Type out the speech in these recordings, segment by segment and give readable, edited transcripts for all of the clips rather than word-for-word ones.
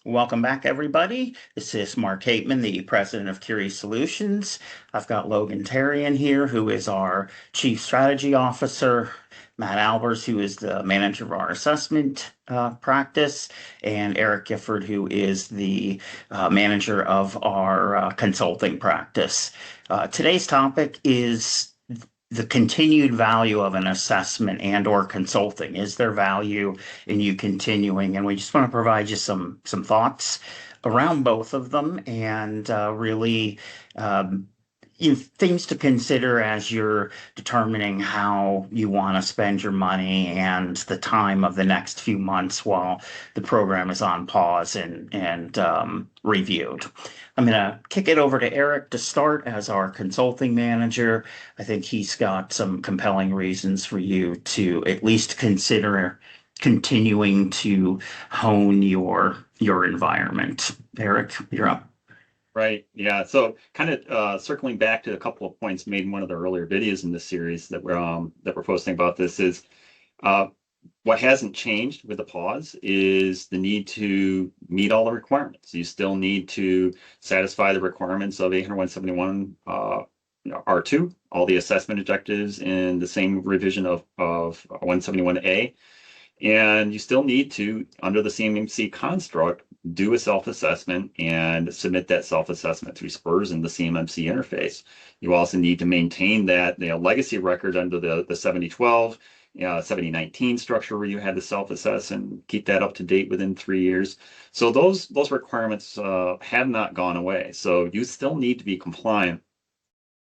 Welcome back, everybody. This is Mark Hapeman, the president of Kieri Solutions. I've got Logan Therrien here, who is our chief strategy officer, Matt Albers, who is the manager of our assessment practice, and Erik Gifford, who is the manager of our consulting practice. Today's topic is the continued value of an assessment and or consulting. Is there value in you continuing? And we just want to provide you some thoughts around both of them and really things to consider as you're determining how you want to spend your money and the time of the next few months while the program is on pause and reviewed. I'm going to kick it over to Erik to start as our consulting manager. I think he's got some compelling reasons for you to at least consider continuing to hone your environment. Erik, you're up. Right. Yeah. So kind of circling back to a couple of points made in one of the earlier videos in this series that we're posting about this is what hasn't changed with the pause is the need to meet all the requirements. You still need to satisfy the requirements of 80171 R2, all the assessment objectives in the same revision of 171A. And you still need to, under the CMMC construct, do a self-assessment and submit that self-assessment through SPRS in the CMMC interface. You also need to maintain that legacy record under the 7012, 7019 structure where you had to self-assess and keep that up to date within 3 years. So those requirements have not gone away. So you still need to be compliant.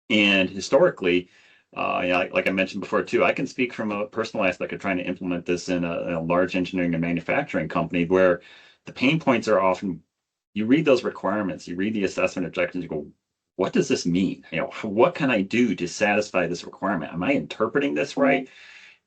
And historically, like I mentioned before too, I can speak from a personal aspect of trying to implement this in a large engineering and manufacturing company where the pain points are often, you read those requirements, you read the assessment objectives, you go, what does this mean? What can I do to satisfy this requirement? Am I interpreting this right?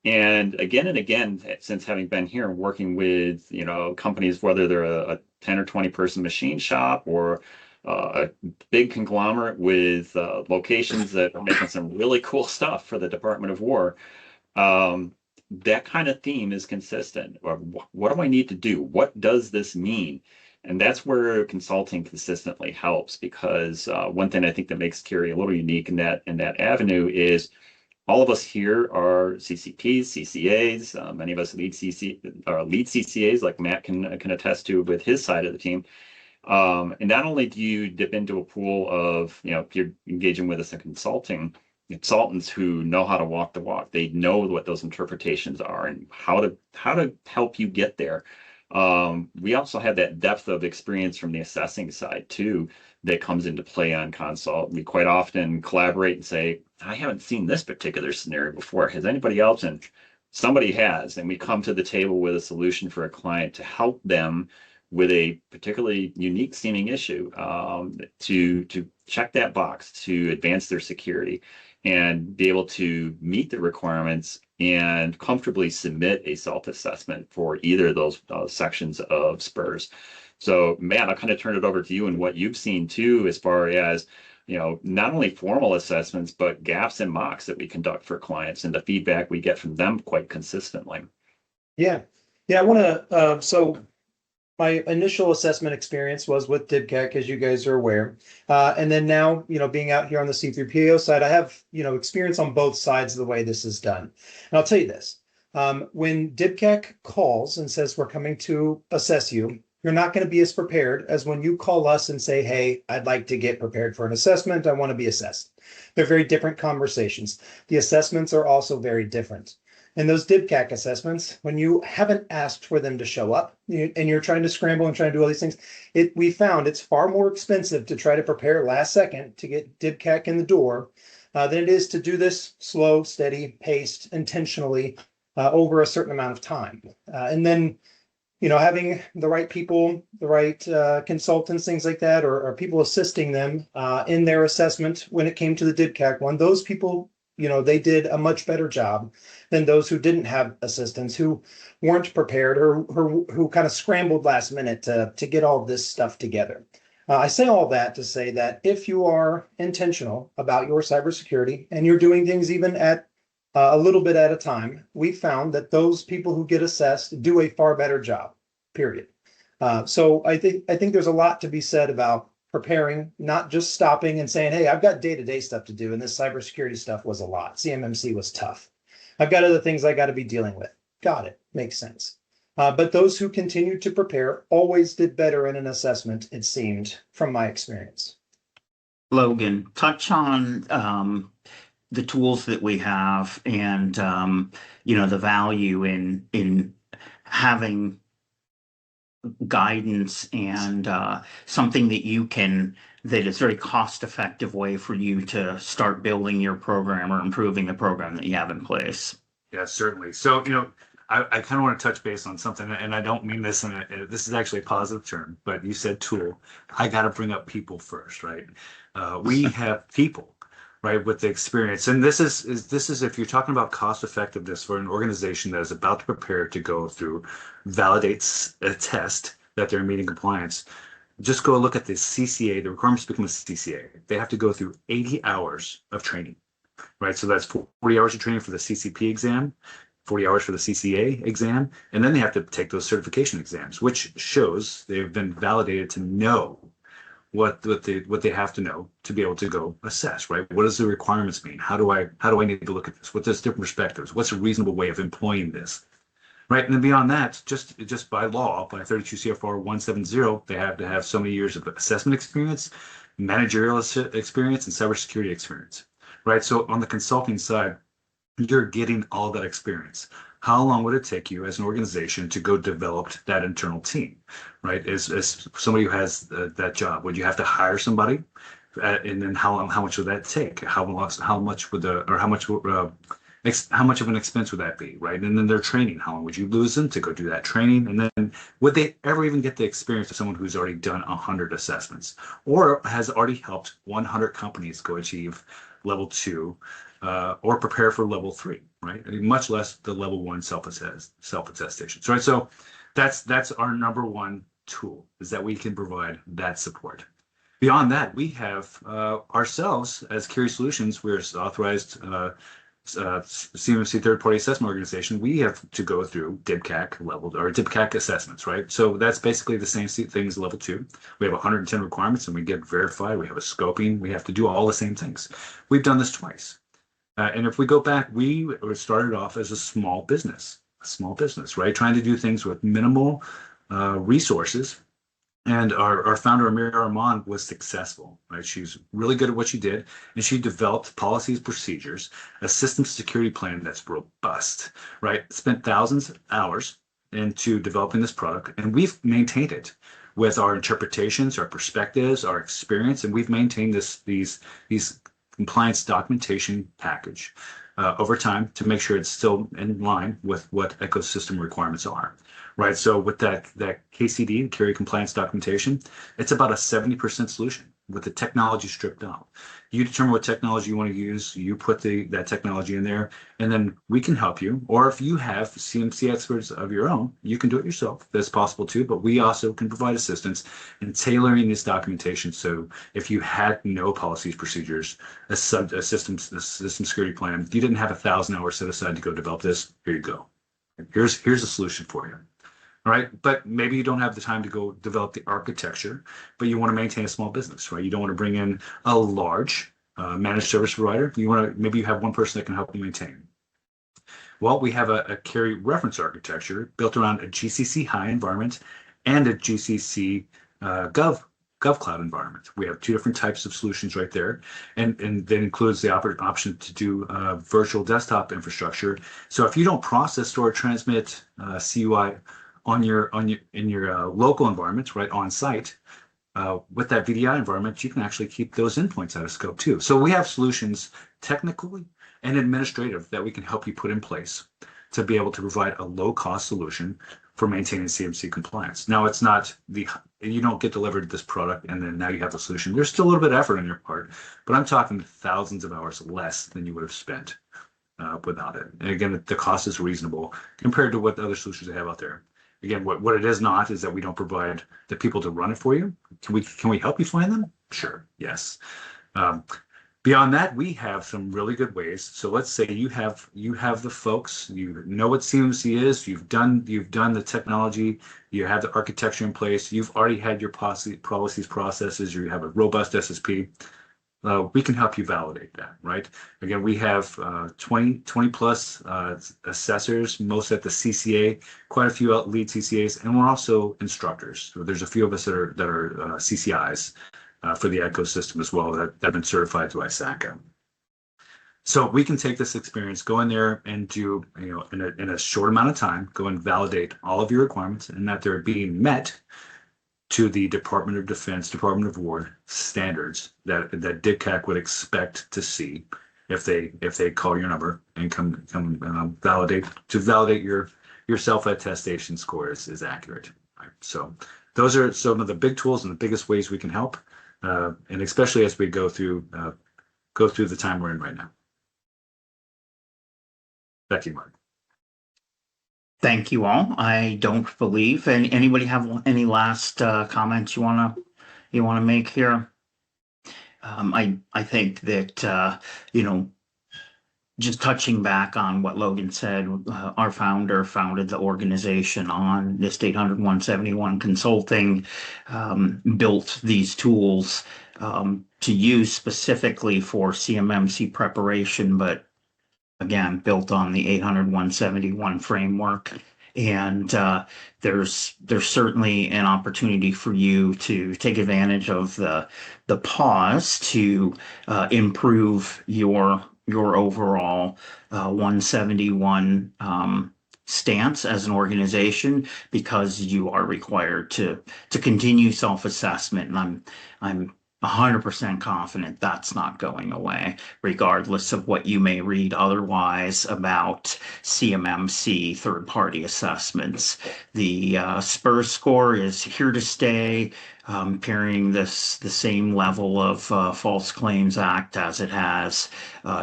And again, since having been here and working with, companies, whether they're a 10 or 20 person machine shop or a big conglomerate with locations that are making some really cool stuff for the Department of War, that kind of theme is consistent. What do I need to do? What does this mean? And that's where consulting consistently helps, because one thing I think that makes Kieri a little unique in that avenue is all of us here are CCPs, CCAs. Many of us lead CCAs, like Matt can attest to with his side of the team. And not only do you dip into a pool of, if you're engaging with us in consultants who know how to walk the walk, they know what those interpretations are and how to help you get there. We also have that depth of experience from the assessing side too that comes into play on consult. We quite often collaborate and say, I haven't seen this particular scenario before. Has anybody else? And somebody has, and we come to the table with a solution for a client to help them with a particularly unique seeming issue, to check that box, to advance their security and be able to meet the requirements and comfortably submit a self-assessment for either of those sections of SPRS. So Matt, I'll kind of turn it over to you and what you've seen too, as far as, not only formal assessments, but gaps and mocks that we conduct for clients and the feedback we get from them quite consistently. Yeah. I want to, my initial assessment experience was with DIBCAC, as you guys are aware. And then now, being out here on the C3PAO side, I have, experience on both sides of the way this is done. And I'll tell you this, when DIBCAC calls and says, we're coming to assess you, you're not going to be as prepared as when you call us and say, hey, I'd like to get prepared for an assessment. I want to be assessed. They're very different conversations. The assessments are also very different. And those DIBCAC assessments, when you haven't asked for them to show up and you're trying to scramble and trying to do all these things, we found it's far more expensive to try to prepare last second to get DIBCAC in the door than it is to do this slow, steady, paced, intentionally over a certain amount of time. And then, having the right people, the right consultants, things like that, or people assisting them in their assessment when it came to the DIBCAC one, those people, they did a much better job than those who didn't have assistance, who weren't prepared, or who kind of scrambled last minute to get all of this stuff together. I say all that to say that if you are intentional about your cybersecurity and you're doing things even at a little bit at a time, we found that those people who get assessed do a far better job, period. So I think there's a lot to be said about preparing, not just stopping and saying, hey, I've got day-to-day stuff to do, and this cybersecurity stuff was a lot. CMMC was tough. I've got other things I got to be dealing with. Got it. Makes sense. But those who continued to prepare always did better in an assessment, it seemed, from my experience. Logan, touch on the tools that we have and the value in having guidance and something that is very cost effective way for you to start building your program or improving the program that you have in place. Yeah, certainly. So, I kind of want to touch base on something, and I don't mean this this is actually a positive term, but you said tool. I got to bring up people first, right? We have people, right, with the experience, and this is if you're talking about cost effectiveness for an organization that is about to prepare to go through, validates a test that they're meeting compliance. Just go look at the CCA, the requirements to become a CCA. They have to go through 80 hours of training, right? So that's 40 hours of training for the CCP exam, 40 hours for the CCA exam, and then they have to take those certification exams, which shows they've been validated to know what they have to know to be able to go assess, right? What does the requirements mean? How do I need to look at this? What does different perspectives? What's a reasonable way of employing this? Right, and then beyond that, just by law, by 32 CFR 170, they have to have so many years of assessment experience, managerial experience, and cybersecurity experience. Right, so on the consulting side, you're getting all that experience. How long would it take you as an organization to go develop that internal team? Right, as somebody who has that job, would you have to hire somebody? And then how much would that take? How much of an expense would that be, right? And then their training, how long would you lose them to go do that training? And then would they ever even get the experience of someone who's already done 100 assessments or has already helped 100 companies go achieve level 2 or prepare for level 3, right? I mean, much less the level 1 self-attestations, right? So that's our number one tool, is that we can provide that support. Beyond that, we have ourselves as Kieri Solutions, we're authorized CMMC third-party assessment organization. We have to go through DIBCAC level or DIBCAC assessments, right? So that's basically the same thing as level 2. We have 110 requirements and we get verified. We have a scoping. We have to do all the same things. We've done this twice. And if we go back, we started off as a small business, right? Trying to do things with minimal resources. And our founder, Amir Arman, was successful, right? She's really good at what she did, and she developed policies, procedures, a system security plan that's robust, right? Spent thousands of hours into developing this product, and we've maintained it with our interpretations, our perspectives, our experience, and we've maintained these compliance documentation package over time to make sure it's still in line with what ecosystem requirements are. Right, so with that KCD, Kieri Compliance Documentation, it's about a 70% solution with the technology stripped out. You determine what technology you want to use, you put that technology in there, and then we can help you. Or if you have CMC experts of your own, you can do it yourself. That's possible too, but we also can provide assistance in tailoring this documentation. So if you had no policies, procedures, a system security plan, you didn't have 1,000 hours set aside to go develop this, here you go. Here's a solution for you. All right, but maybe you don't have the time to go develop the architecture, but you want to maintain a small business, right? You don't want to bring in a large managed service provider. Maybe you have one person that can help you maintain. Well, we have a Kieri Reference Architecture built around a GCC high environment and a GCC Gov Cloud environment. We have 2 different types of solutions right there, and that includes the option to do virtual desktop infrastructure. So if you don't process, store, transmit CUI in your local environment, right, on site, with that VDI environment, you can actually keep those endpoints out of scope too. So we have solutions technically and administrative that we can help you put in place to be able to provide a low-cost solution for maintaining CMC compliance. Now, it's not you don't get delivered this product and then now you have the solution. There's still a little bit of effort on your part, but I'm talking thousands of hours less than you would have spent without it. And again, the cost is reasonable compared to what the other solutions they have out there. Again, what it is not is that we don't provide the people to run it for you. Can we help you find them? Sure, yes. Beyond that, we have some really good ways. So let's say you have the folks, you know what CMMC is, you've done the technology, you have the architecture in place, you've already had your policies, processes, you have a robust SSP. We can help you validate that, right? Again, we have 20 plus assessors, most at the CCA, quite a few lead CCAs, and we're also instructors. So there's a few of us that are CCIs for the ecosystem as well that have been certified through ISACA. So we can take this experience, go in there and do, in a short amount of time, go and validate all of your requirements and that they're being met to the Department of Defense, Department of War standards that DIBCAC would expect to see if they call your number and come validate your self-attestation score is accurate. Right? So those are some of the big tools and the biggest ways we can help, and especially as we go through the time we're in right now. Back to you, Mark. Thank you all. I don't believe anybody have any last comments you wanna make here. I think that just touching back on what Logan said, our founder founded the organization on NIST 800-171 consulting, built these tools to use specifically for CMMC preparation, but again, built on the 800-171 framework. And there's certainly an opportunity for you to take advantage of the pause to improve your overall 171 stance as an organization, because you are required to continue self-assessment. And I'm 100% confident that's not going away, regardless of what you may read otherwise about CMMC third-party assessments. The SPRS score is here to stay, carrying the same level of False Claims Act as it has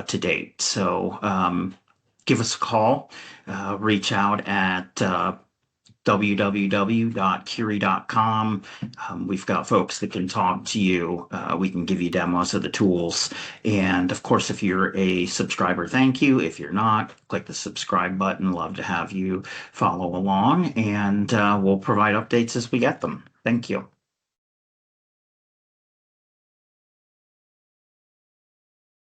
to date. So give us a call, reach out at www.kieri.com. We've got folks that can talk to you. We can give you demos of the tools. And of course, if you're a subscriber, thank you. If you're not, click the subscribe button. Love to have you follow along, and we'll provide updates as we get them. Thank you.